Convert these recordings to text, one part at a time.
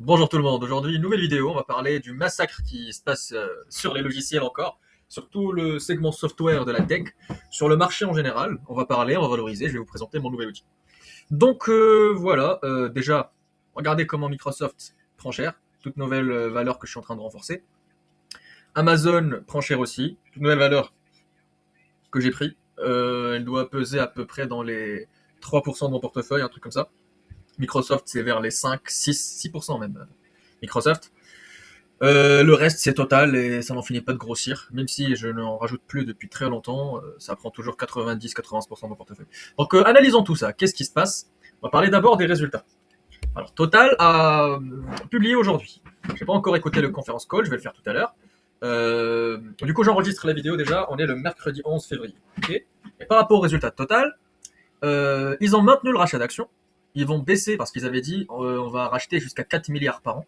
Bonjour tout le monde, aujourd'hui une nouvelle vidéo, on va parler du massacre qui se passe sur les logiciels encore, sur tout le segment software de la tech, sur le marché en général, on va parler, on va valoriser, je vais vous présenter mon nouvel outil. Donc voilà, déjà, regardez comment Microsoft prend cher, toute nouvelle valeur que je suis en train de renforcer. Amazon prend cher aussi, toute nouvelle valeur que j'ai pris, elle doit peser à peu près dans les 3% de mon portefeuille, un truc comme ça. Microsoft c'est vers les 5, 6% même. Microsoft. Le reste, c'est total et ça n'en finit pas de grossir. Même si je n'en rajoute plus depuis très longtemps, ça prend toujours 90-91% de mon portefeuille. Donc, analysons tout ça. Qu'est-ce qui se passe? On va parler d'abord des résultats. Alors, Total a publié aujourd'hui. Je n'ai pas encore écouté le conférence call, je vais le faire tout à l'heure. Du coup, j'enregistre la vidéo déjà. On est le mercredi 11 février. Okay, et par rapport aux résultats de Total, ils ont maintenu le rachat d'actions. Ils vont baisser parce qu'ils avaient dit on va racheter jusqu'à 4 milliards par an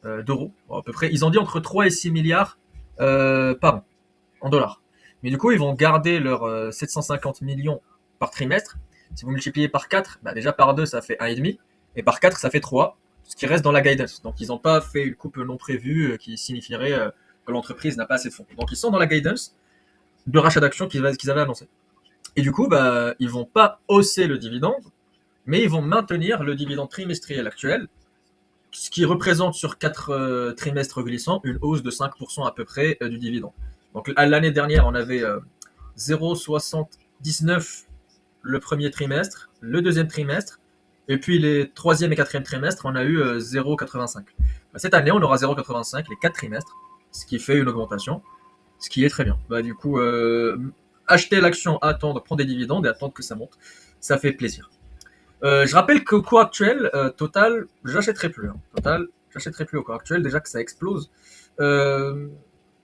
d'euros, à peu près. Ils ont dit entre 3 et 6 milliards par an, en dollars. Mais du coup, ils vont garder leurs 750 millions par trimestre. Si vous multipliez par 4, bah déjà par 2, ça fait 1,5. Et par 4, ça fait 3, ce qui reste dans la guidance. Donc, ils n'ont pas fait une coupe non prévue qui signifierait que l'entreprise n'a pas assez de fonds. Donc, ils sont dans la guidance de rachat d'actions qu'ils avaient annoncé. Et du coup, bah, ils vont pas hausser le dividende, mais ils vont maintenir le dividende trimestriel actuel, ce qui représente sur 4 trimestres glissants une hausse de 5% à peu près du dividende. Donc l'année dernière, on avait 0,79 le premier trimestre, le deuxième trimestre, et puis les troisième et quatrième trimestres, on a eu 0,85. Cette année, on aura 0,85 les 4 trimestres, ce qui fait une augmentation, ce qui est très bien. Bah, du coup, acheter l'action, attendre, prendre des dividendes et attendre que ça monte, ça fait plaisir. Je rappelle qu'au cours actuel, Total, j'achèterai plus. Hein. Total, j'achèterai plus au cours actuel, déjà que ça explose. Euh,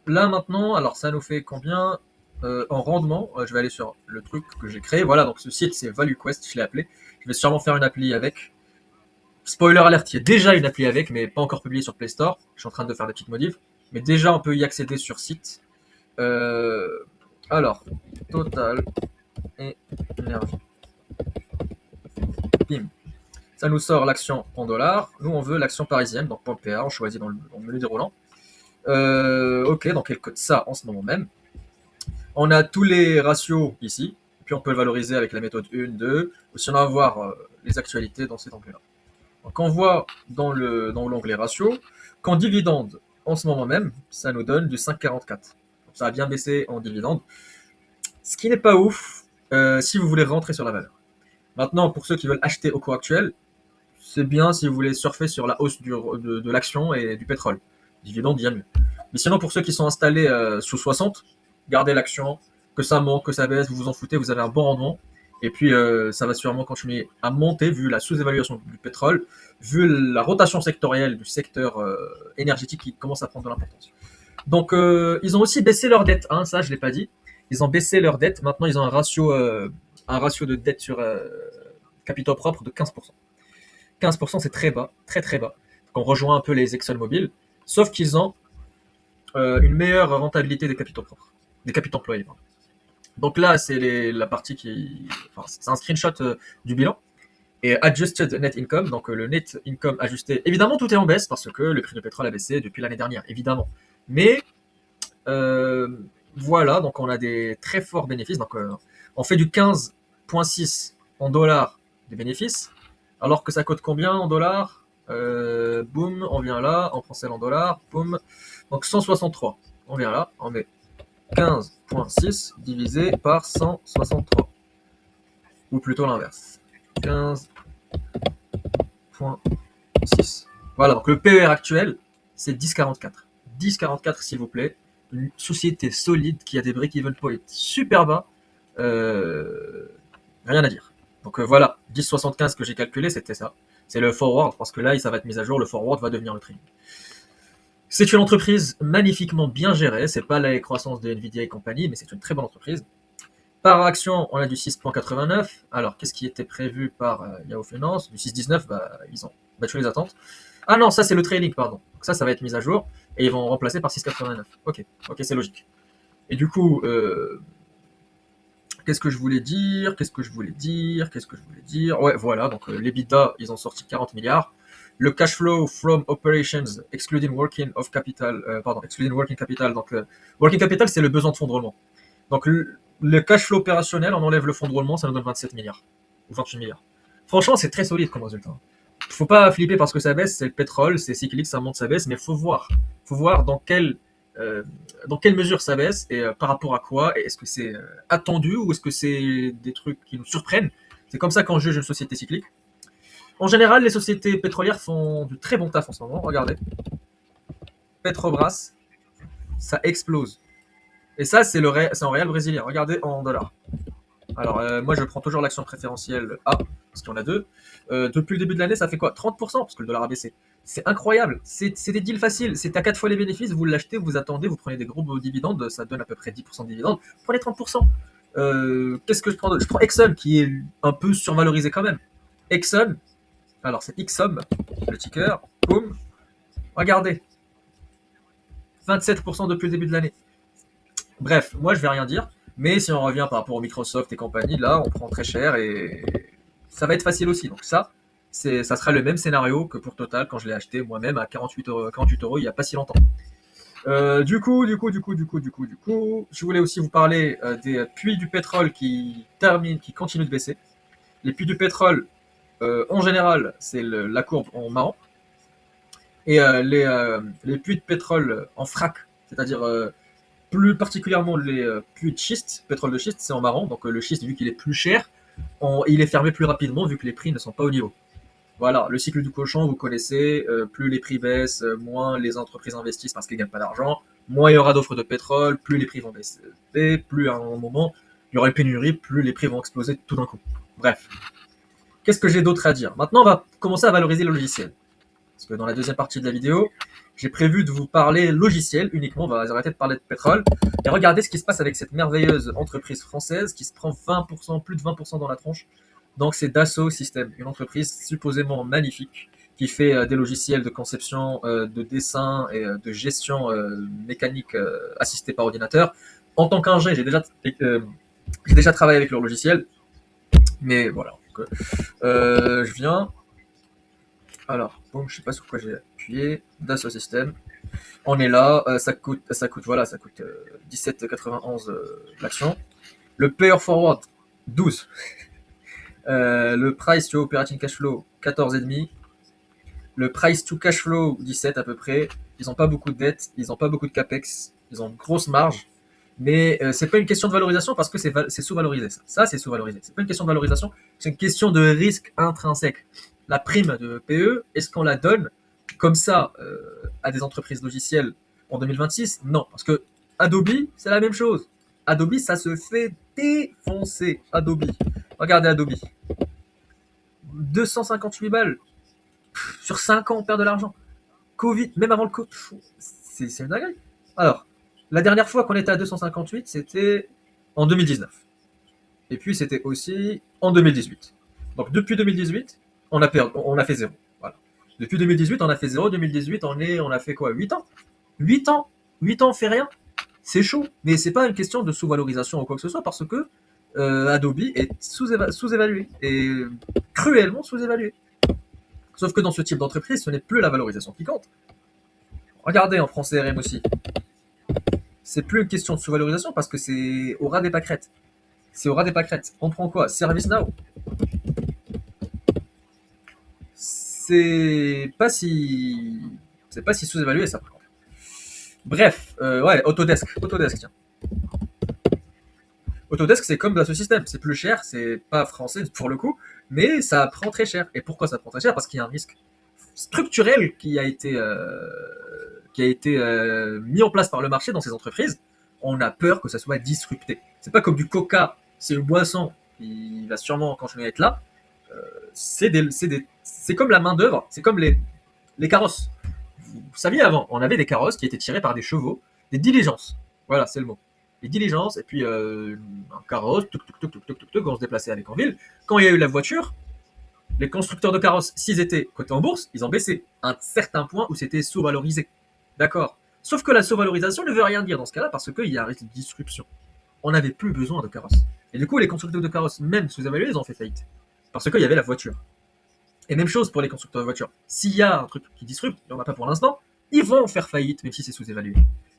Là maintenant, alors ça nous fait combien en rendement? Je vais aller sur le truc que j'ai créé. Voilà, donc ce site c'est ValueQuest, je l'ai appelé. Je vais sûrement faire une appli avec. Spoiler alert, il y a déjà une appli avec, mais pas encore publiée sur Play Store. Je suis en train de faire des petites modifs. Mais déjà, on peut y accéder sur site. Euh, alors, Total énergie. Bim. Ça nous sort l'action en dollars. Nous, on veut l'action parisienne, donc pour le PA, on choisit dans le menu déroulant. Ok, donc elle cote ça en ce moment même. On a tous les ratios ici, puis on peut le valoriser avec la méthode 1, 2, ou si on va voir les actualités dans cet onglet-là. Donc on voit dans l'onglet ratio qu'en dividende, en ce moment même, ça nous donne du 5,44. Ça a bien baissé en dividende, ce qui n'est pas ouf si vous voulez rentrer sur la valeur. Maintenant, pour ceux qui veulent acheter au cours actuel, c'est bien si vous voulez surfer sur la hausse de l'action et du pétrole. Dividende, bien mieux. Mais sinon, pour ceux qui sont installés sous 60, gardez l'action, que ça monte, que ça baisse, vous vous en foutez, vous avez un bon rendement. Et puis, ça va sûrement continuer à monter vu la sous-évaluation du pétrole, vu la rotation sectorielle du secteur énergétique qui commence à prendre de l'importance. Donc, ils ont aussi baissé leur dette, hein, ça je ne l'ai pas dit. Ils ont baissé leur dette. Maintenant, ils ont un ratio de dette sur capitaux propres de 15%. 15%, c'est très bas, très très bas. Donc on rejoint un peu les ExxonMobil, sauf qu'ils ont une meilleure rentabilité des capitaux propres, des capitaux employés. Pardon. Donc là, c'est la partie qui. Enfin, c'est un screenshot du bilan. Et adjusted net income, donc le net income ajusté. Évidemment, tout est en baisse parce que le prix du pétrole a baissé depuis l'année dernière, évidemment. Mais euh, voilà, donc on a des très forts bénéfices. Donc on fait du 15,6 en dollars des bénéfices, alors que ça coûte combien en dollars? Boum, on vient là, on prend celle en dollars, boum. Donc 163. On vient là, on met 15,6 divisé par 163. Ou plutôt l'inverse. 15,6. Voilà, donc le PER actuel, c'est 10,44. 10,44 s'il vous plaît. Une société solide qui a des break-even points super bas. Euh, Rien à dire. Donc voilà, 10,75 que j'ai calculé, c'était ça. C'est le forward, parce que là, ça va être mis à jour, le forward va devenir le trading. C'est une entreprise magnifiquement bien gérée, c'est pas la croissance de Nvidia et compagnie, mais c'est une très bonne entreprise. Par action, on a du 6,89. Alors, qu'est-ce qui était prévu par Yahoo Finance? Du 6,19, bah, ils ont battu les attentes. Ah non, ça c'est le trading, pardon. Donc ça va être mis à jour, et ils vont remplacer par 6,89. Ok, ok, c'est logique. Et du coup, qu'est-ce que je voulais dire? Qu'est-ce que je voulais dire? Qu'est-ce que je voulais dire? Ouais, voilà, donc les l'EBITDA, ils ont sorti 40 milliards. le cash flow from operations excluding working of capital, excluding working capital. Donc, working capital, c'est le besoin de fonds de roulement. Donc, le cash flow opérationnel, on enlève le fonds de roulement, ça nous donne 27 milliards ou 28 milliards. Franchement, c'est très solide comme résultat. Faut pas flipper parce que ça baisse, c'est le pétrole, c'est cyclique, ça monte, ça baisse, mais faut voir dans quelle mesure ça baisse et par rapport à quoi, et est-ce que c'est attendu ou est-ce que c'est des trucs qui nous surprennent. C'est comme ça qu'on juge une société cyclique. En général, les sociétés pétrolières font du très bon taf en ce moment. Regardez, Petrobras, ça explose. Et ça, c'est en réel brésilien. Regardez en dollars. Alors, moi, je prends toujours l'action préférentielle A, parce qu'il y en a deux. Depuis le début de l'année, ça fait quoi? 30%, parce que le dollar a baissé. C'est incroyable. C'est des deals faciles. C'est à 4 fois les bénéfices. Vous l'achetez, vous attendez, vous prenez des gros dividendes. Ça donne à peu près 10% de dividendes. Vous prenez 30%. Qu'est-ce que je prends d'autre? Je prends Exxon, qui est un peu survalorisé quand même. Exxon, alors c'est XOM, le ticker. Boum. Regardez. 27% depuis le début de l'année. Bref, moi, je vais rien dire. Mais si on revient par rapport au Microsoft et compagnie, là, on prend très cher et ça va être facile aussi. Donc ça sera le même scénario que pour Total quand je l'ai acheté moi-même à 48 euros il n'y a pas si longtemps. Du coup, je voulais aussi vous parler des puits du pétrole qui continuent de baisser. Les puits du pétrole, en général, c'est la courbe en marron. Et les puits de pétrole en frac, c'est-à-dire plus particulièrement les puits de schiste, pétrole de schiste, c'est en marron. Donc le schiste, vu qu'il est plus cher, il est fermé plus rapidement vu que les prix ne sont pas au niveau. Voilà, le cycle du cochon, vous connaissez, plus les prix baissent, moins les entreprises investissent parce qu'elles ne gagnent pas d'argent, moins il y aura d'offres de pétrole, plus les prix vont baisser, plus à un moment il y aura une pénurie, plus les prix vont exploser tout d'un coup. Bref, qu'est-ce que j'ai d'autre à dire? Maintenant, on va commencer à valoriser le logiciel. Parce que dans la deuxième partie de la vidéo, j'ai prévu de vous parler logiciel uniquement, on va arrêter de parler de pétrole, et regardez ce qui se passe avec cette merveilleuse entreprise française qui se prend 20%, plus de 20% dans la tronche. Donc c'est Dassault Systèmes, une entreprise supposément magnifique qui fait des logiciels de conception, de dessin et de gestion mécanique assistée par ordinateur. En tant qu'ingé, j'ai déjà travaillé avec leur logiciel, mais voilà. Donc, je viens. Alors, bon, je sais pas sur quoi j'ai appuyé. Dassault Systèmes. On est là, ça coûte 17,91 l'action. Le payer forward 12. Le price to operating cash flow 14,5. Le price to cash flow 17 à peu près. Ils n'ont pas beaucoup de dettes, ils n'ont pas beaucoup de capex, ils ont une grosse marge. Mais c'est pas une question de valorisation parce que c'est sous-valorisé. Ça c'est sous-valorisé. C'est pas une question de valorisation, c'est une question de risque intrinsèque. La prime de PE, est-ce qu'on la donne comme ça à des entreprises logicielles en 2026? Non, parce que Adobe, c'est la même chose. Adobe, ça se fait défoncer. Adobe. Regardez Adobe. 258 balles. Sur 5 ans, on perd de l'argent. Covid, même avant le Covid, c'est une dinguerie. Alors, la dernière fois qu'on était à 258, c'était en 2019. Et puis, c'était aussi en 2018. Donc, depuis 2018, on a fait zéro. Voilà. Depuis 2018, on a fait zéro. 2018, on a fait quoi? 8 ans 8 ans 8 ans, on fait rien. C'est chaud. Mais c'est pas une question de sous-valorisation ou quoi que ce soit, parce que Adobe est sous-évalué. Et cruellement sous-évalué. Sauf que dans ce type d'entreprise, ce n'est plus la valorisation qui compte. Regardez en France CRM aussi. C'est plus une question de sous-valorisation parce que c'est au ras des pâquerettes. C'est au ras des pâquerettes. On prend quoi? ServiceNow. C'est pas si sous-évalué ça par contre. Bref, ouais, Autodesk, tiens. Autodesk, c'est comme ce système, c'est plus cher, c'est pas français pour le coup, mais ça prend très cher. Et pourquoi ça prend très cher? Parce qu'il y a un risque structurel qui a été mis en place par le marché dans ces entreprises. On a peur que ça soit disrupté. C'est pas comme du coca, c'est une boisson, il va sûrement continuer à être là. C'est comme la main d'œuvre, c'est comme les carrosses. Vous saviez avant, on avait des carrosses qui étaient tirées par des chevaux, des diligences. Voilà, c'est le mot. Les diligences, et puis un carrosse, on se déplaçait avec en ville. Quand il y a eu la voiture, les constructeurs de carrosses, s'ils étaient cotés en bourse, ils ont baissé à un certain point où c'était sous-valorisé. D'accord. Sauf que la sous-valorisation ne veut rien dire dans ce cas-là parce qu'il y a un risque de disruption. On n'avait plus besoin de carrosses. Et du coup, les constructeurs de carrosses, même sous-évalués, ils ont fait faillite. Parce qu'il y avait la voiture. Et même chose pour les constructeurs de voitures. S'il y a un truc qui disrupte, il n'y en a pas pour l'instant, ils vont faire faillite, même si c'est sous-évalué.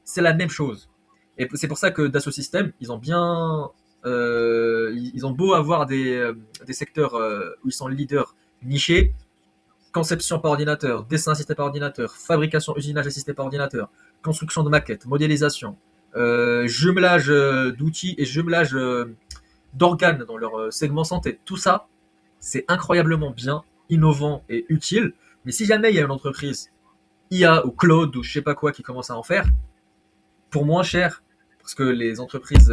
C'est la même chose. Et c'est pour ça que Dassault Systèmes, ils ont bien. Ils ont beau avoir des secteurs où ils sont leaders nichés, conception par ordinateur, dessin assisté par ordinateur, fabrication, usinage assisté par ordinateur, construction de maquettes, modélisation, jumelage d'outils et jumelage d'organes dans leur segment santé. Tout ça, c'est incroyablement bien, innovant et utile. Mais si jamais il y a une entreprise IA ou cloud ou je sais pas quoi qui commence à en faire, pour moins cher, parce que les entreprises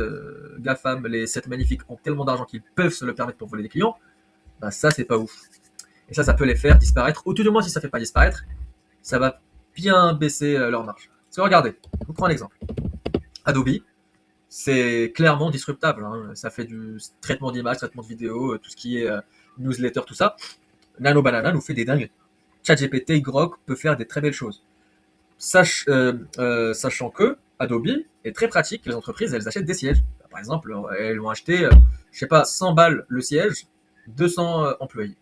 GAFAM, les 7 magnifiques, ont tellement d'argent qu'ils peuvent se le permettre pour voler des clients, bah ça c'est pas ouf. Et ça peut les faire disparaître, ou tout du moins si ça fait pas disparaître, ça va bien baisser leur marge. Parce que regardez, je vous prends un exemple. Adobe, c'est clairement disruptable, hein. Ça fait du traitement d'image, traitement de vidéo, tout ce qui est newsletter, tout ça. Nano Banana nous fait des dingues. ChatGPT, Grok peut faire des très belles choses. Sachant que Adobe est très pratique, les entreprises, elles achètent des sièges. Par exemple, elles vont acheter, je sais pas, 100 balles le siège, 200 employés.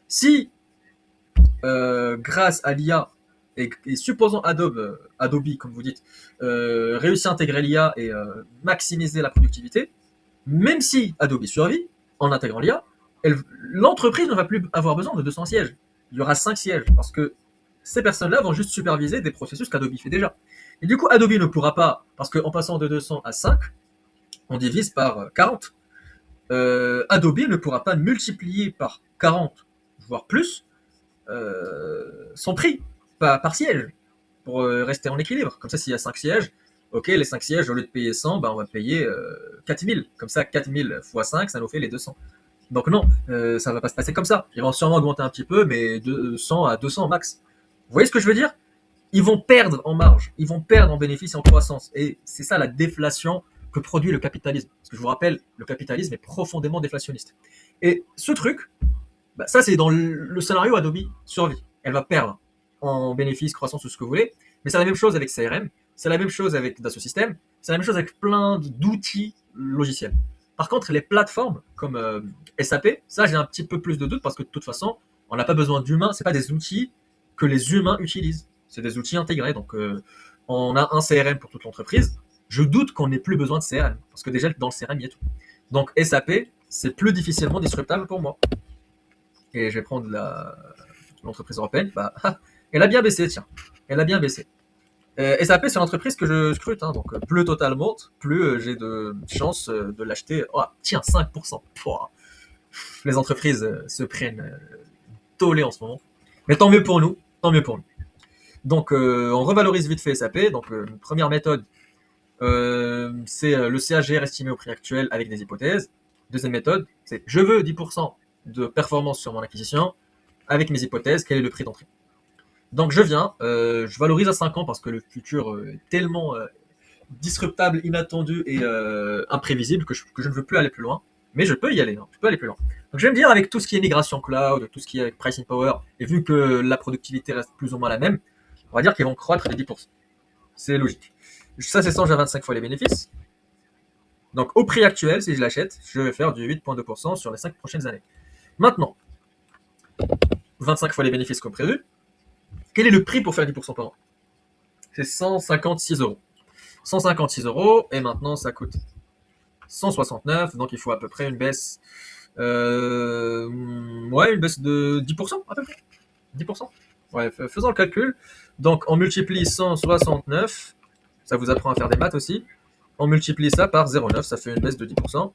Si, grâce à l'IA, et supposons Adobe, comme vous dites, réussit à intégrer l'IA et maximiser la productivité, même si Adobe survit, en intégrant l'IA, l'entreprise ne va plus avoir besoin de 200 sièges. Il y aura 5 sièges, parce que ces personnes-là vont juste superviser des processus qu'Adobe fait déjà. Et du coup, Adobe ne pourra pas, parce qu'en passant de 200 à 5, on divise par 40. Adobe ne pourra pas multiplier par 40, voire plus, son prix par siège, pour rester en équilibre. Comme ça, s'il y a 5 sièges, ok, les 5 sièges, au lieu de payer 100, bah, on va payer 4000. Comme ça, 4000 x 5, ça nous fait les 200. Donc non, ça va pas se passer comme ça. Ils vont sûrement augmenter un petit peu, mais de 100 à 200 max. Vous voyez ce que je veux dire? Ils vont perdre en marge, ils vont perdre en bénéfice et en croissance. Et c'est ça la déflation que produit le capitalisme. Parce que je vous rappelle, le capitalisme est profondément déflationniste. Et ce truc, bah, ça c'est dans le scénario Adobe survie. Elle va perdre en bénéfice, croissance, tout ce que vous voulez. Mais c'est la même chose avec CRM, c'est la même chose avec Dassault Systèmes, c'est la même chose avec plein d'outils logiciels. Par contre, les plateformes comme SAP, ça j'ai un petit peu plus de doute parce que de toute façon, on n'a pas besoin d'humains, c'est pas des outils que les humains utilisent. C'est des outils intégrés. Donc, on a un CRM pour toute l'entreprise. Je doute qu'on n'ait plus besoin de CRM parce que déjà dans le CRM, il y a tout. Donc, SAP, c'est plus difficilement disruptable pour moi. Et je vais prendre l'entreprise européenne. Bah, elle a bien baissé, tiens. Elle a bien baissé. SAP, c'est l'entreprise que je scrute. Hein, donc, plus le total monte, plus j'ai de chances de l'acheter. Oh, tiens, 5%. Pouah. Les entreprises se prennent tollé en ce moment. Mais tant mieux pour nous. Tant mieux pour nous. Donc, on revalorise vite fait SAP. Donc, première méthode, c'est le CAGR estimé au prix actuel avec des hypothèses. Deuxième méthode, c'est je veux 10% de performance sur mon acquisition avec mes hypothèses. Quel est le prix d'entrée? Donc, je valorise à 5 ans parce que le futur est tellement disruptable, inattendu et imprévisible que je ne veux plus aller plus loin. Mais je peux y aller, hein, je peux aller plus loin. Donc, je vais me dire avec tout ce qui est migration cloud, tout ce qui est avec pricing power, et vu que la productivité reste plus ou moins la même, on va dire qu'ils vont croître de 10%. C'est logique. Ça, c'est sans j'ai 25 fois les bénéfices. Donc, au prix actuel, si je l'achète, je vais faire du 8,2% sur les 5 prochaines années. Maintenant, 25 fois les bénéfices comme prévu. Quel est le prix pour faire 10% par an? C'est 156 euros. 156 euros, et maintenant, ça coûte 169, donc il faut à peu près une baisse. Ouais, une baisse de 10% à peu près. 10%. Ouais, faisons le calcul. Donc, on multiplie 169, ça vous apprend à faire des maths aussi. On multiplie ça par 0,9, ça fait une baisse de 10%.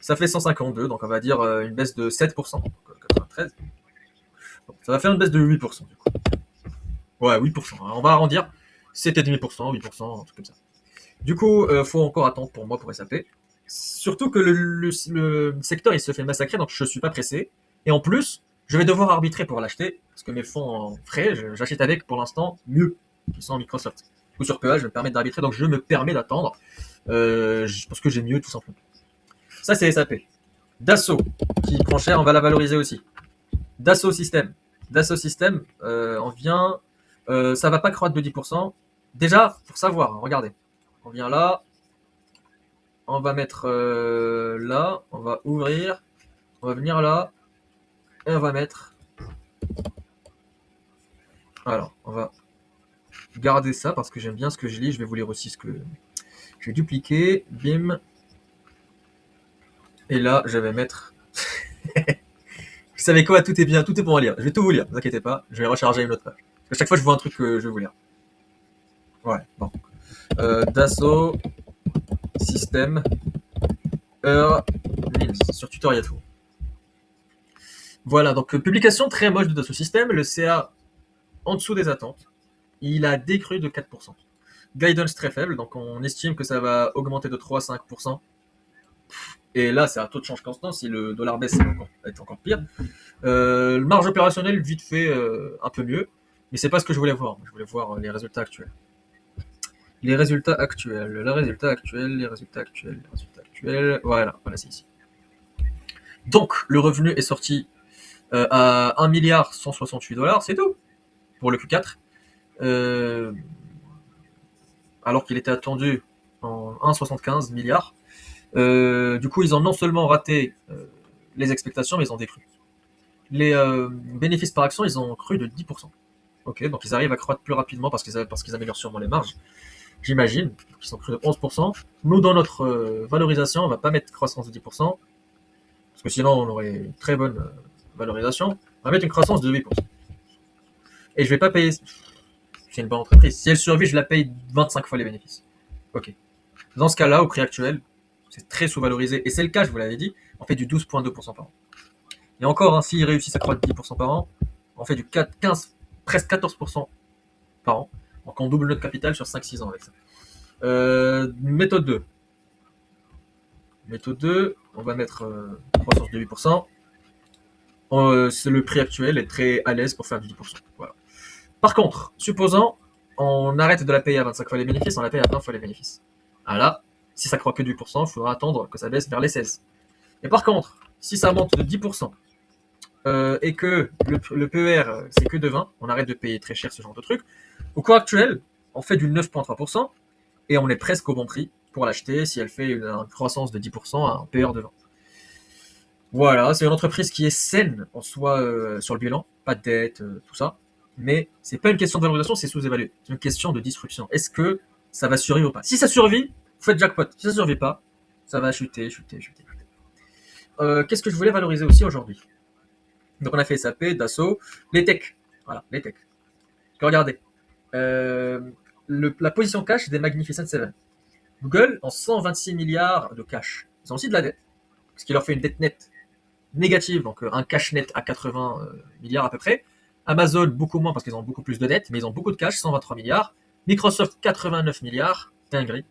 Ça fait 152, donc on va dire une baisse de 7%, donc 93. Donc, ça va faire une baisse de 8% du coup. Ouais, 8%, hein, on va arrondir. 7,5%, 8%, un truc comme ça. Du coup, faut encore attendre pour moi pour SAP. Surtout que le secteur il se fait massacrer, donc je suis pas pressé. Et en plus, je vais devoir arbitrer pour l'acheter, parce que mes fonds en frais, j'achète avec pour l'instant mieux, qui sont Microsoft. Du coup, sur PEA, je me permets d'arbitrer, donc je me permets d'attendre, parce que j'ai mieux tout simplement. Ça, c'est SAP. Dassault, qui prend cher, on va la valoriser aussi. Dassault Systèmes. Dassault Systèmes, on vient, ça va pas croître de 10%. Déjà, pour savoir, hein, regardez. On vient là, on va mettre là, on va ouvrir, on va venir là, et on va mettre Alors, on va garder ça parce que j'aime bien ce que je lis. Je vais vous lire aussi ce que je vais dupliquer. Bim. Et là, je vais mettre. Vous savez quoi? Tout est bien, tout est bon à lire. Je vais tout vous lire, ne vous inquiétez pas. Je vais recharger une autre page. Parce que chaque fois, je vois un truc que je vais vous lire. Ouais, bon. Dassault System Linux sur Tutorial Tool. Voilà, donc publication très moche de Dassault System. Le CA en dessous des attentes. Il a décru de 4%. Guidance très faible, donc on estime que ça va augmenter de 3 à 5%. Et là, c'est un taux de change constant. Si le dollar baisse, ça va être encore pire. Marge opérationnelle, vite fait, un peu mieux. Mais c'est pas ce que je voulais voir. Je voulais voir les résultats actuels. Les résultats actuels, les résultats actuels, les résultats actuels, les résultats actuels. Voilà, c'est ici. Donc, le revenu est sorti à 1 milliard 168 $, c'est tout, pour le Q4. Alors qu'il était attendu en 1,75 milliards. Du coup, ils ont non seulement raté les expectations, mais ils ont décru. Les bénéfices par action, ils ont cru de 10%. Ok, donc ils arrivent à croître plus rapidement parce qu'ils améliorent sûrement les marges. J'imagine qu'ils sont cru de 11%. Nous, dans notre valorisation, on va pas mettre croissance de 10%, parce que sinon on aurait une très bonne valorisation. On va mettre une croissance de 8%. Et je vais pas payer. C'est une bonne entreprise. Si elle survit, je la paye 25 fois les bénéfices. Ok. Dans ce cas-là, au prix actuel, c'est très sous-valorisé. Et c'est le cas, je vous l'avais dit, on fait du 12,2% par an. Et encore, hein, s'ils réussissent à croître 10% par an, on fait du 15, presque 14% par an. Donc on double notre capital sur 5-6 ans avec ça. Méthode 2. Méthode 2, on va mettre croissance de 8%. C'est le prix actuel est très à l'aise pour faire du 10%. Voilà. Par contre, supposons on arrête de la payer à 25 fois les bénéfices, on la paye à 20 fois les bénéfices. Ah là, si ça croît que de 8%, il faudra attendre que ça baisse vers les 16. Et par contre, si ça monte de 10%, et que le PER c'est que de 20, on arrête de payer très cher ce genre de truc. Au cours actuel, on fait du 9,3% et on est presque au bon prix pour l'acheter si elle fait une croissance de 10% à un PER de 20. Voilà, c'est une entreprise qui est saine en soi sur le bilan, pas de dette, tout ça. Mais c'est pas une question de valorisation, c'est sous-évalué. C'est une question de disruption. Est-ce que ça va survivre ou pas? Si ça survit, vous faites jackpot. Si ça survit pas, ça va chuter. Qu'est-ce que je voulais valoriser aussi aujourd'hui? Donc on a fait SAP, Dassault, les techs. Voilà, les techs. Regardez. La position cash des Magnificent Seven. Google, en 126 milliards de cash. Ils ont aussi de la dette. Ce qui leur fait une dette nette négative, donc un cash net à 80 milliards à peu près. Amazon, beaucoup moins parce qu'ils ont beaucoup plus de dettes, mais ils ont beaucoup de cash, 123 milliards. Microsoft, 89 milliards, dinguerie.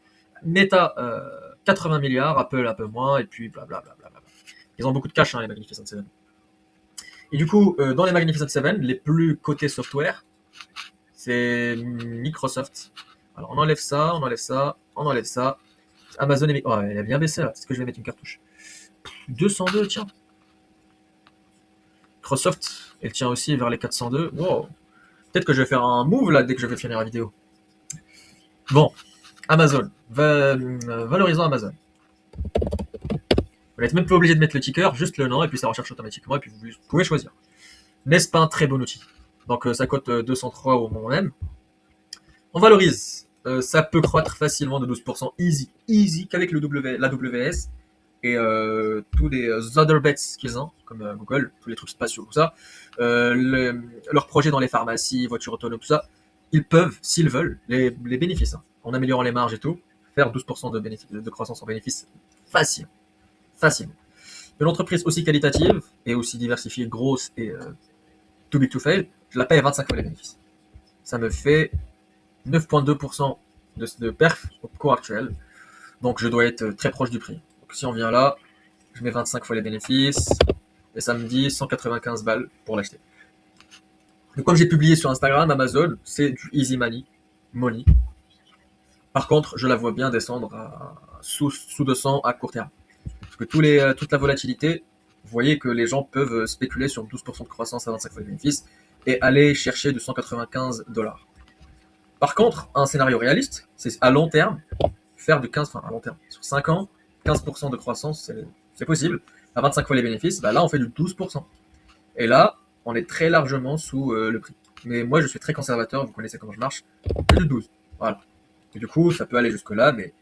Meta, 80 milliards, Apple un peu moins, et puis blablabla. Ils ont beaucoup de cash, hein, les Magnificent Seven. Et du coup, dans les Magnificent Seven, les plus cotés software, c'est Microsoft. Alors on enlève ça, on enlève ça. Amazon et oh, elle a bien baissé là, c'est ce que je vais mettre une cartouche. 202, tiens. Microsoft, elle tient aussi vers les 402. Wow. Peut-être que je vais faire un move là dès que je vais finir la vidéo. Bon, Amazon. Valorisons Amazon. Vous n'êtes même pas obligé de mettre le ticker, juste le nom, et puis ça recherche automatiquement, et puis vous pouvez choisir. N'est-ce pas un très bon outil? Donc ça cote 203 au moment même. On valorise. Ça peut croître facilement de 12%, easy, qu'avec la WS et tous les other bets qu'ils ont, comme Google, tous les trucs spatiaux, tout ça, leurs projets dans les pharmacies, voitures autonomes, tout ça, ils peuvent, s'ils veulent, les bénéfices, hein, en améliorant les marges et tout, faire 12% de croissance en bénéfices facile. Une entreprise aussi qualitative et aussi diversifiée, grosse et too big to fail, je la paye à 25 fois les bénéfices. Ça me fait 9,2% de perf au cours actuel. Donc je dois être très proche du prix. Donc si on vient là, je mets 25 fois les bénéfices et ça me dit 195 balles pour l'acheter. Donc comme j'ai publié sur Instagram, Amazon, c'est du easy money. Par contre, je la vois bien descendre à sous 200 à court terme. Parce que toute la volatilité, vous voyez que les gens peuvent spéculer sur 12% de croissance à 25 fois les bénéfices et aller chercher de 195 $. Par contre, un scénario réaliste, c'est à long terme, faire de 15, enfin à long terme, sur 5 ans, 15% de croissance, c'est possible. À 25 fois les bénéfices, bah là on fait du 12%. Et là, on est très largement sous le prix. mais moi je suis très conservateur, vous connaissez comment je marche, c'est de 12. Voilà. Et du coup, ça peut aller jusque-là, mais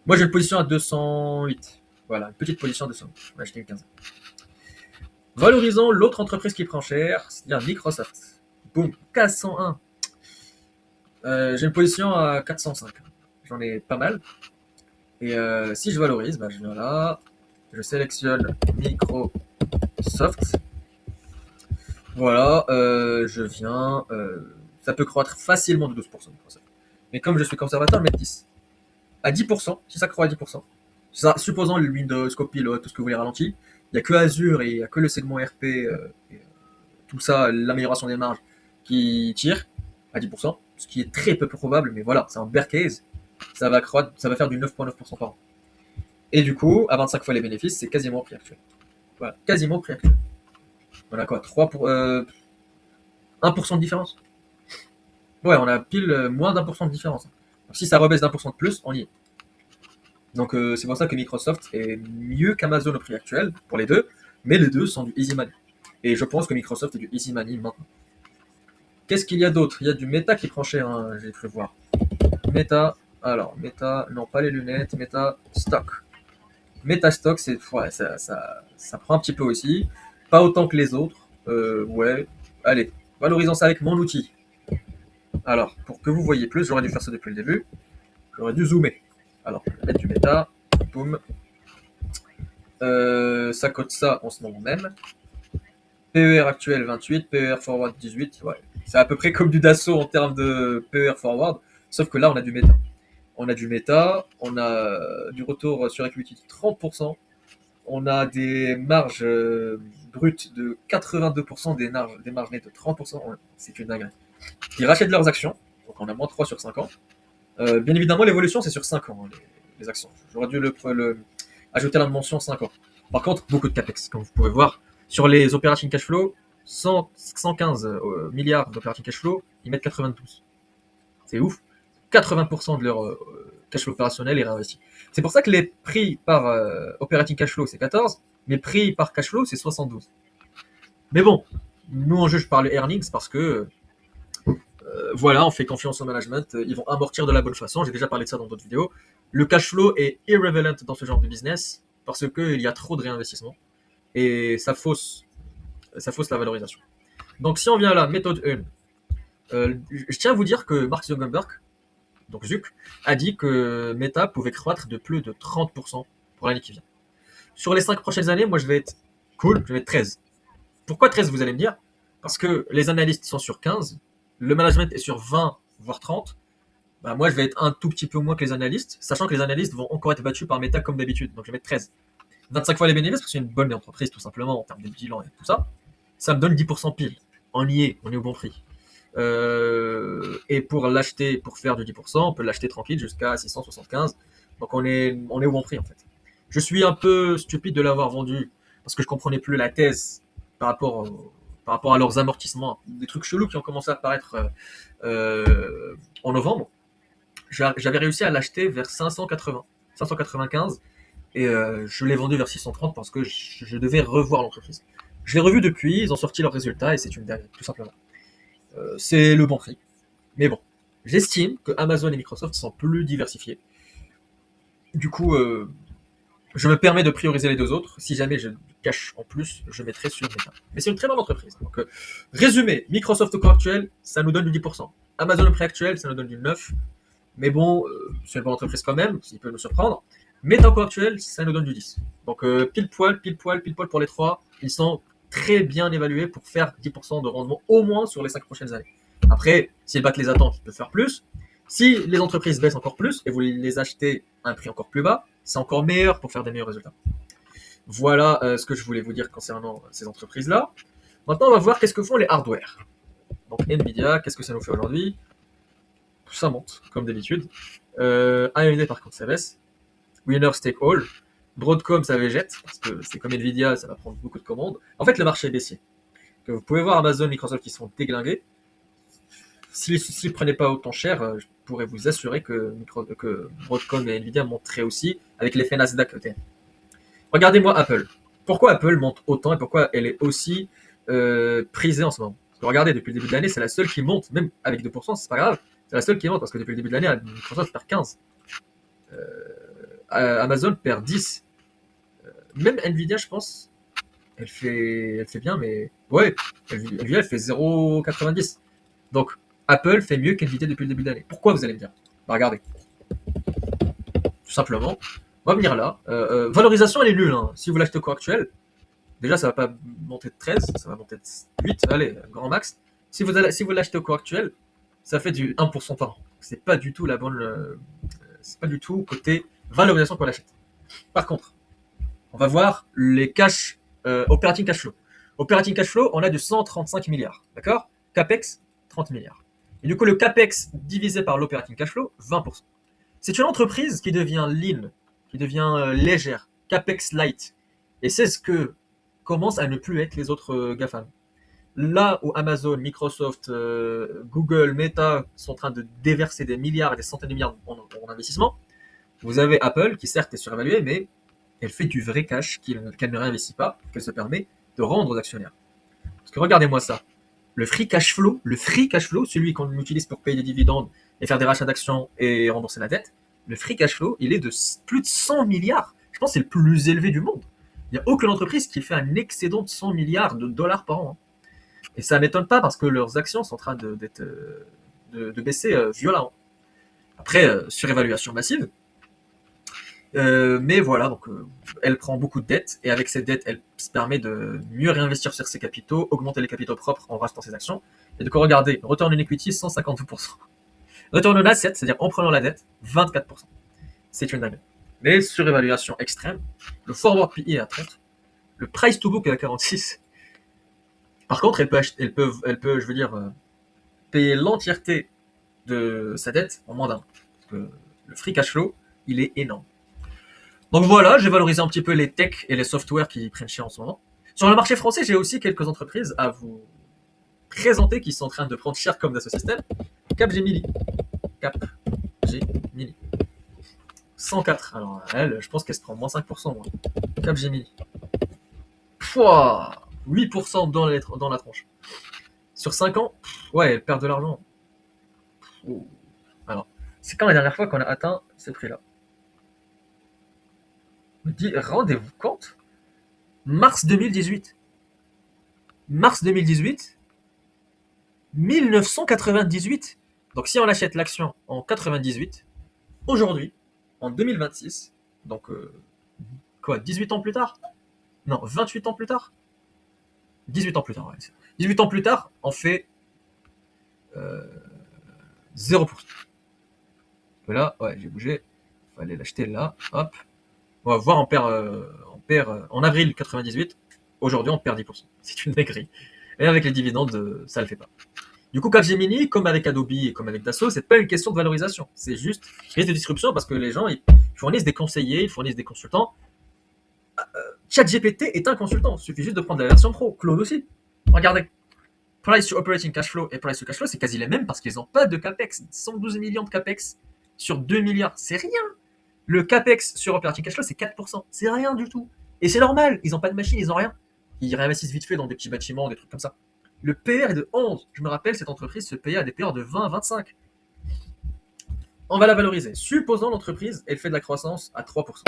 moi j'ai une position à 208. Voilà, une petite position à 208. On va acheter une quinzaine. Valorisons l'autre entreprise qui prend cher, c'est-à-dire Microsoft. Boum, 401. J'ai une position à 405. J'en ai pas mal. Et si je valorise, bah, je viens là, je sélectionne Microsoft. Voilà, je viens. Ça peut croître facilement de 12%. Mais comme je suis conservateur, je vais mettre 10. À 10%, si ça croît à 10%, ça, supposant le Windows, Copilot, tout ce que vous voulez ralenti, il n'y a que Azure et il n'y a que le segment RP, et tout ça, l'amélioration des marges qui tire à 10%, ce qui est très peu probable, mais voilà, c'est un bear case, ça va croître, ça va faire du 9,9% par an. Et du coup, à 25 fois les bénéfices, c'est quasiment au prix actuel. Voilà, quasiment au prix actuel. On a quoi 1% de différence. Ouais, on a pile moins d'1% de différence. Donc, si ça rebaisse d'1% de plus, on y est. Donc c'est pour ça que Microsoft est mieux qu'Amazon au prix actuel, pour les deux, mais les deux sont du easy money. Et je pense que Microsoft est du easy money maintenant. Qu'est-ce qu'il y a d'autre? Il y a du Meta qui prend cher, hein, j'ai cru voir. Meta, alors Meta, non pas les lunettes, Meta Stock. Meta Stock, c'est, ouais, ça prend un petit peu aussi, pas autant que les autres. Ouais, allez, valorisons ça avec mon outil. Alors, pour que vous voyez plus, j'aurais dû faire ça depuis le début. J'aurais dû zoomer. Alors, je vais mettre du Meta, boum. Ça cote ça en ce moment même. PER actuel 28, PER forward 18. Ouais. C'est à peu près comme du Dassault en termes de PER forward, sauf que là on a du méta. On a du méta, on a du retour sur equity de 30%, on a des marges brutes de 82%, des marges nettes de 30%. Ouais, c'est une dinguerie. Ils rachètent leurs actions, donc on a moins 3 sur 5 ans. Bien évidemment, l'évolution c'est sur 5 ans, hein, les actions. J'aurais dû ajouter la mention 5 ans. Par contre, beaucoup de capex, comme vous pouvez voir. Sur les operating cash flow, 115 milliards d'operating cash flow, ils mettent 92. C'est ouf. 80% de leur cash flow opérationnel est réinvesti. C'est pour ça que les prix par operating cash flow, c'est 14, mais prix par cash flow, c'est 72. Mais bon, nous on juge par les earnings parce que voilà, on fait confiance au management, ils vont amortir de la bonne façon. J'ai déjà parlé de ça dans d'autres vidéos. Le cash flow est irrelevant dans ce genre de business parce qu'il y a trop de réinvestissement et ça fausse la valorisation. Donc si on vient à la méthode 1, je tiens à vous dire que Mark Zuckerberg, donc Zuck, a dit que Meta pouvait croître de plus de 30% pour l'année qui vient. Sur les 5 prochaines années, moi je vais être cool, je vais être 13. Pourquoi 13 vous allez me dire? Parce que les analystes sont sur 15, le management est sur 20 voire 30. Bah, moi je vais être un tout petit peu moins que les analystes, sachant que les analystes vont encore être battus par Meta comme d'habitude, donc je vais être 13. 25 fois les bénéfices, parce que c'est une bonne entreprise tout simplement en termes de bilan et tout ça. Ça me donne 10% pile. On y est, on est au bon prix. Et pour l'acheter, pour faire du 10%, on peut l'acheter tranquille jusqu'à 675. Donc on est au bon prix en fait. Je suis un peu stupide de l'avoir vendu parce que je comprenais plus la thèse par rapport à leurs amortissements, des trucs chelous qui ont commencé à apparaître en novembre. J'avais réussi à l'acheter vers 580, 595 et je l'ai vendu vers 630 parce que je devais revoir l'entreprise. Je l'ai revu depuis, ils ont sorti leurs résultats et c'est une dinguerie, tout simplement. C'est le bon prix. Mais bon, j'estime que Amazon et Microsoft sont plus diversifiés. Du coup, je me permets de prioriser les deux autres. Si jamais je cache en plus, je mettrai sur Meta. Mais c'est une très bonne entreprise. Donc, résumé, Microsoft au cours actuel, ça nous donne du 10%. Amazon au prix actuel, ça nous donne du 9%. Mais bon, c'est une bonne entreprise quand même, s'il peut nous surprendre. Meta au cours actuel, ça nous donne du 10%. Donc, pile poil pour les trois. Ils sont très bien évalués pour faire 10% de rendement au moins sur les 5 prochaines années. Après, s'ils battent les attentes, ils peuvent faire plus. Si les entreprises baissent encore plus et vous les achetez à un prix encore plus bas, c'est encore meilleur pour faire des meilleurs résultats. Voilà ce que je voulais vous dire concernant ces entreprises-là. Maintenant, on va voir qu'est-ce que font les hardware. Donc Nvidia, qu'est-ce que ça nous fait aujourd'hui? Ça monte, comme d'habitude. AMD par contre, ça baisse. Winner Stake All. Broadcom, ça végète, parce que c'est comme Nvidia, ça va prendre beaucoup de commandes. En fait, le marché est baissier. Que vous pouvez voir Amazon, Microsoft qui sont déglingués. S'ils ne prenaient pas autant cher, je pourrais vous assurer que Broadcom et Nvidia monteraient aussi avec l'effet Nasdaq ETN. Regardez-moi Apple. Pourquoi Apple monte autant et pourquoi elle est aussi prisée en ce moment? Parce que regardez, depuis le début de l'année, c'est la seule qui monte, même avec 2%, c'est pas grave, c'est la seule qui monte, parce que depuis le début de l'année, Microsoft perd 15. Amazon perd 10. Même Nvidia, je pense, elle fait bien, mais ouais, Nvidia, elle fait 0,90. Donc, Apple fait mieux qu'Nvidia depuis le début de l'année. Pourquoi, vous allez me dire? Bah, regardez. Tout simplement. On va venir là. Valorisation, elle est nulle. Hein. Si vous l'achetez au cours actuel, déjà, ça va pas monter de 13, ça va monter de 8, allez, grand max. Si vous l'achetez au cours actuel, ça fait du 1% par an. C'est pas du tout la bonne. C'est pas du tout côté valorisation qu'on l'achète. Par contre, on va voir les operating cash flow. Operating cash flow, on a du 135 milliards. D'accord? CAPEX, 30 milliards. Et du coup, le CAPEX divisé par l'operating cash flow, 20%. C'est une entreprise qui devient lean, qui devient légère, CAPEX light. Et c'est ce que commencent à ne plus être les autres GAFAM. Là où Amazon, Microsoft, Google, Meta sont en train de déverser des milliards et des centaines de milliards en investissement, vous avez Apple qui certes est surévaluée, mais elle fait du vrai cash qu'elle ne réinvestit pas, qu'elle se permet de rendre aux actionnaires. Parce que regardez-moi ça. Le free cash flow, celui qu'on utilise pour payer des dividendes et faire des rachats d'actions et rembourser la dette, le free cash flow, il est de plus de 100 milliards. Je pense que c'est le plus élevé du monde. Il n'y a aucune entreprise qui fait un excédent de 100 milliards de dollars par an. Et ça ne m'étonne pas parce que leurs actions sont en train de baisser violemment. Après, surévaluation massive. Mais voilà, donc elle prend beaucoup de dettes et avec ces dettes, elle se permet de mieux réinvestir sur ses capitaux, augmenter les capitaux propres en rachetant ses actions. Et donc regardez, return on equity 152%. Return on asset, c'est-à-dire en prenant la dette, 24%. C'est une dingue. Mais surévaluation extrême. Le forward PE est à 30. Le price to book est à 46. Par contre, elle peut, je veux dire, payer l'entièreté de sa dette en moins d'un. Parce que le free cash flow, il est énorme. Donc voilà, j'ai valorisé un petit peu les techs et les softwares qui prennent cher en ce moment. Sur le marché français, j'ai aussi quelques entreprises à vous présenter qui sont en train de prendre cher comme Dassault Systèmes. Capgemini. Capgemini. 104. Alors elle, je pense qu'elle se prend moins 5%. Moi. Capgemini. Pouah 8% dans la tronche. Sur 5 ans, ouais, elle perd de l'argent. Alors, c'est quand la dernière fois qu'on a atteint ces prix-là? Rendez-vous compte, mars 2018. Mars 2018, 1998. Donc si on achète l'action en 98, aujourd'hui, en 2026, donc 18 ans plus tard? Non, 28 ans plus tard? 18 ans plus tard, ouais. 18 ans plus tard, on fait 0%. Là, ouais, j'ai bougé. Il fallait l'acheter là, hop. On va voir, on perd en avril 98. Aujourd'hui, on perd 10%. C'est une dinguerie. Et avec les dividendes, ça le fait pas. Du coup, Capgemini, comme avec Adobe et comme avec Dassault, c'est pas une question de valorisation. C'est juste risque de disruption parce que les gens ils fournissent des conseillers, ils fournissent des consultants. ChatGPT est un consultant. Il suffit juste de prendre la version pro. Claude aussi. Regardez. Price to operating cash flow et price to cash flow, c'est quasi les mêmes parce qu'ils n'ont pas de capex. 112 millions de capex sur 2 milliards. C'est rien. Le capex sur operating cash flow, c'est 4%. C'est rien du tout. Et c'est normal. Ils n'ont pas de machine, ils n'ont rien. Ils réinvestissent vite fait dans des petits bâtiments, des trucs comme ça. Le PR est de 11. Je me rappelle, cette entreprise se payait à des PR de 20 à 25. On va la valoriser. Supposons l'entreprise, elle fait de la croissance à 3%.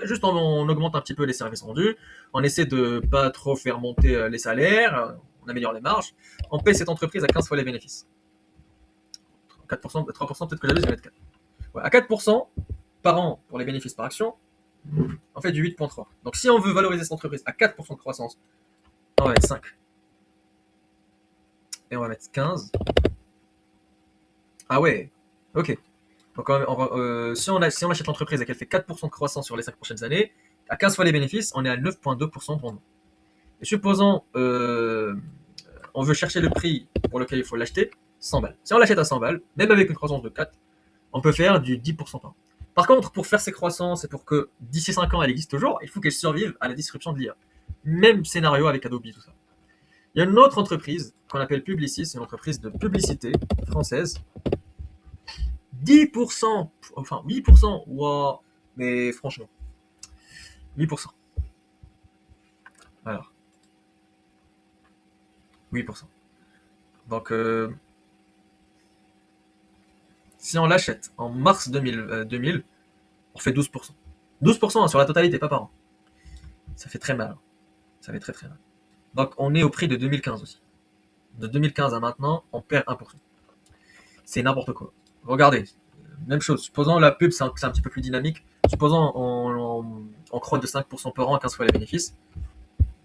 Juste on augmente un petit peu les services rendus, on essaie de pas trop faire monter les salaires, on améliore les marges, on paye cette entreprise à 15 fois les bénéfices. 4%, 3%, peut-être que j'abuse, je vais mettre 4. Ouais, à 4% par an pour les bénéfices par action, on fait du 8,3. Donc si on veut valoriser cette entreprise à 4% de croissance, on va mettre 5. Et on va mettre 15. Ah ouais, ok. Donc si on achète l'entreprise et qu'elle fait 4% de croissance sur les 5 prochaines années, à 15 fois les bénéfices, on est à 9,2% de rendement. Et supposons on veut chercher le prix pour lequel il faut l'acheter, 100 balles. Si on l'achète à 100 balles, même avec une croissance de 4, on peut faire du 10% par an. Par contre, pour faire ces croissances et pour que d'ici 5 ans elle existe toujours, il faut qu'elle survive à la disruption de l'IA. Même scénario avec Adobe, tout ça. Il y a une autre entreprise qu'on appelle Publicis, c'est une entreprise de publicité française. 10%, enfin 8%, wow, mais franchement, 8%. Alors, 8%. Donc, si on l'achète en mars 2000, on fait 12%. 12% sur la totalité, pas par an. Ça fait très mal. Ça fait très très mal. Donc, on est au prix de 2015 aussi. De 2015 à maintenant, on perd 1%. C'est n'importe quoi. Regardez, même chose. Supposons la pub, c'est un petit peu plus dynamique. Supposons on croît de 5% par an à 15 fois les bénéfices.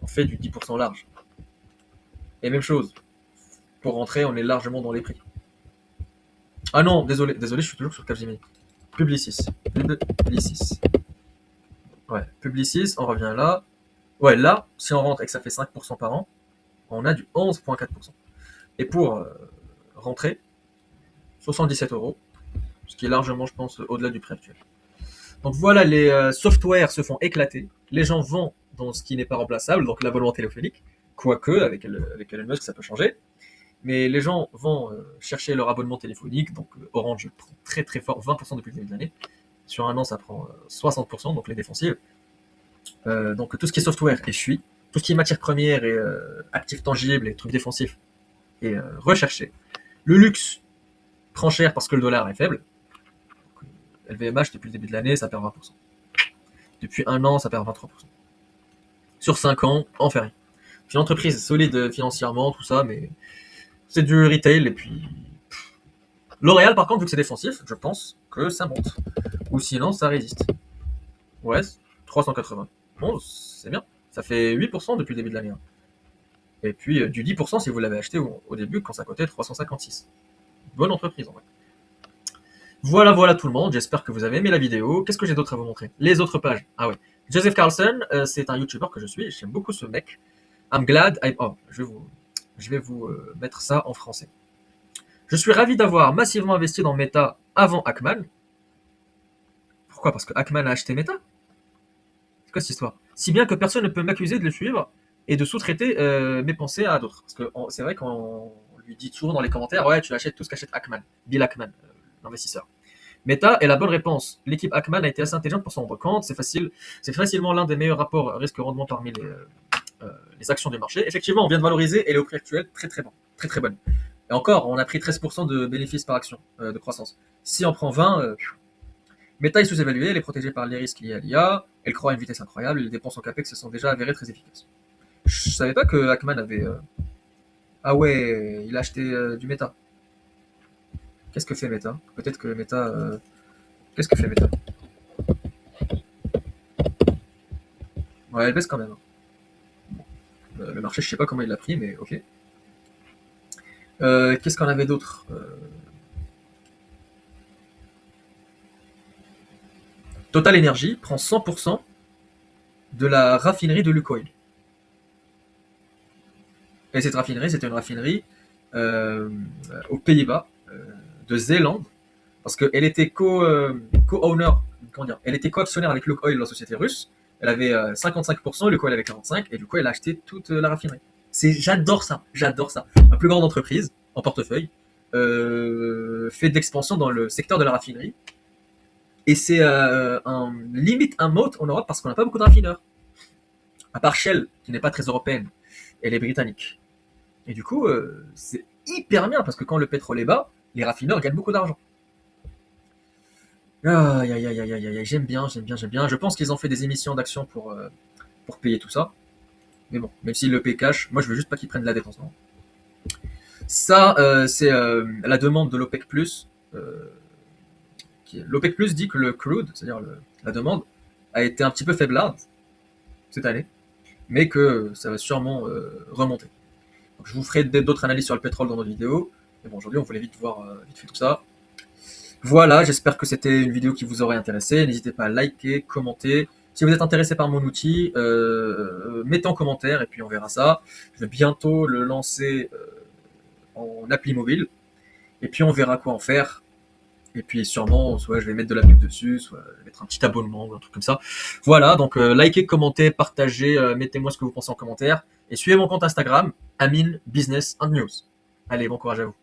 On fait du 10% large. Et même chose. Pour rentrer, on est largement dans les prix. Ah non, désolé, je suis toujours sur Capgemini. Publicis. Publicis. Ouais, Publicis, on revient là. Ouais, là, si on rentre et que ça fait 5% par an, on a du 11,4%. Et pour rentrer, 77 euros, ce qui est largement, je pense, au-delà du prix actuel. Donc voilà, les softwares se font éclater. Les gens vont dans ce qui n'est pas remplaçable, donc l'abonnement téléphonique. Quoique, avec Elon Musk, ça peut changer. Mais les gens vont chercher leur abonnement téléphonique. Donc Orange prend très très fort, 20% depuis le début de l'année. Sur un an, ça prend 60%, donc les défensives. Donc tout ce qui est software est fuit. Tout ce qui est matière première et actifs tangibles et trucs défensifs est recherché. Le luxe prend cher parce que le dollar est faible. LVMH, depuis le début de l'année, ça perd 20%. Depuis un an, ça perd 23%. Sur 5 ans, on fait rien. C'est une entreprise solide financièrement, tout ça, mais c'est du retail. Et puis, L'Oréal, par contre, vu que c'est défensif, je pense que ça monte. Ou sinon, ça résiste. Ouais, 380. Bon, c'est bien. Ça fait 8% depuis le début de l'année. Et puis, du 10% si vous l'avez acheté au début, quand ça coûtait 356. Bonne entreprise, en vrai. Voilà, voilà tout le monde. J'espère que vous avez aimé la vidéo. Qu'est-ce que j'ai d'autre à vous montrer? Les autres pages. Ah ouais. Joseph Carlson, c'est un YouTuber que je suis. J'aime beaucoup ce mec. I'm glad I... Oh, je vais vous mettre ça en français. Je suis ravi d'avoir massivement investi dans Meta avant Ackman. Pourquoi? Parce que Ackman a acheté Meta? C'est quoi cette histoire? Si bien que personne ne peut m'accuser de le suivre et de sous-traiter mes pensées à d'autres. Parce que c'est vrai qu'on lui dit toujours dans les commentaires, ouais, tu achètes tout ce qu'achète Ackman, Bill Ackman, l'investisseur. Meta est la bonne réponse. L'équipe Ackman a été assez intelligente pour s'en rendre compte. C'est facilement l'un des meilleurs rapports risque-rendement parmi les actions du marché. Effectivement, on vient de valoriser et le prix actuel très très bon, très très bonne. Et encore, on a pris 13% de bénéfices par action de croissance. Si on prend 20, Meta est sous-évaluée, elle est protégée par les risques liés à l'IA, elle croît à une vitesse incroyable, les dépenses en capex se sont déjà avérées très efficaces. Je savais pas que Ackman avait... Ah ouais, il a acheté du Meta. Qu'est-ce que fait Meta? Peut-être que Meta... Qu'est-ce que fait Meta? Ouais, elle baisse quand même. Le marché, je sais pas comment il l'a pris, mais ok. Qu'est-ce qu'on avait d'autre? Total Energy prend 100% de la raffinerie de Lukoil. Et cette raffinerie, c'était une raffinerie aux Pays-Bas, de Zélande, parce qu'elle était co-owner, comment dire, elle était co-actionnaire avec Lukoil, la société russe. Elle avait 55%, Lukoil avait 45%, et du coup, elle a acheté toute la raffinerie. J'adore ça, j'adore ça. La plus grande entreprise en portefeuille fait de l'expansion dans le secteur de la raffinerie. Et c'est limite un moat en Europe parce qu'on n'a pas beaucoup de raffineurs. À part Shell, qui n'est pas très européenne, elle est britannique. Et du coup, c'est hyper bien parce que quand le pétrole est bas, les raffineurs gagnent beaucoup d'argent. Aïe, aïe, aïe, aïe, aïe, aïe, j'aime bien, j'aime bien, j'aime bien. Je pense qu'ils ont fait des émissions d'actions pour payer tout ça. Mais bon, même s'ils le paient cash, moi je veux juste pas qu'ils prennent de la dépense. Non. Ça, c'est la demande de l'OPEC+. L'OPEC+, dit que le crude, c'est-à-dire la demande, a été un petit peu faiblarde cette année, mais que ça va sûrement remonter. Donc, je vous ferai d'autres analyses sur le pétrole dans notre vidéo. Mais bon, aujourd'hui, on voulait vite voir vite fait tout ça. Voilà, j'espère que c'était une vidéo qui vous aurait intéressé. N'hésitez pas à liker, commenter. Si vous êtes intéressé par mon outil, mettez en commentaire et puis on verra ça. Je vais bientôt le lancer en appli mobile. Et puis on verra quoi en faire. Et puis sûrement, soit je vais mettre de la pub dessus, soit je vais mettre un petit abonnement ou un truc comme ça. Voilà, donc likez, commentez, partagez, mettez-moi ce que vous pensez en commentaire. Et suivez mon compte Instagram, Amin Business and News. Allez, bon courage à vous.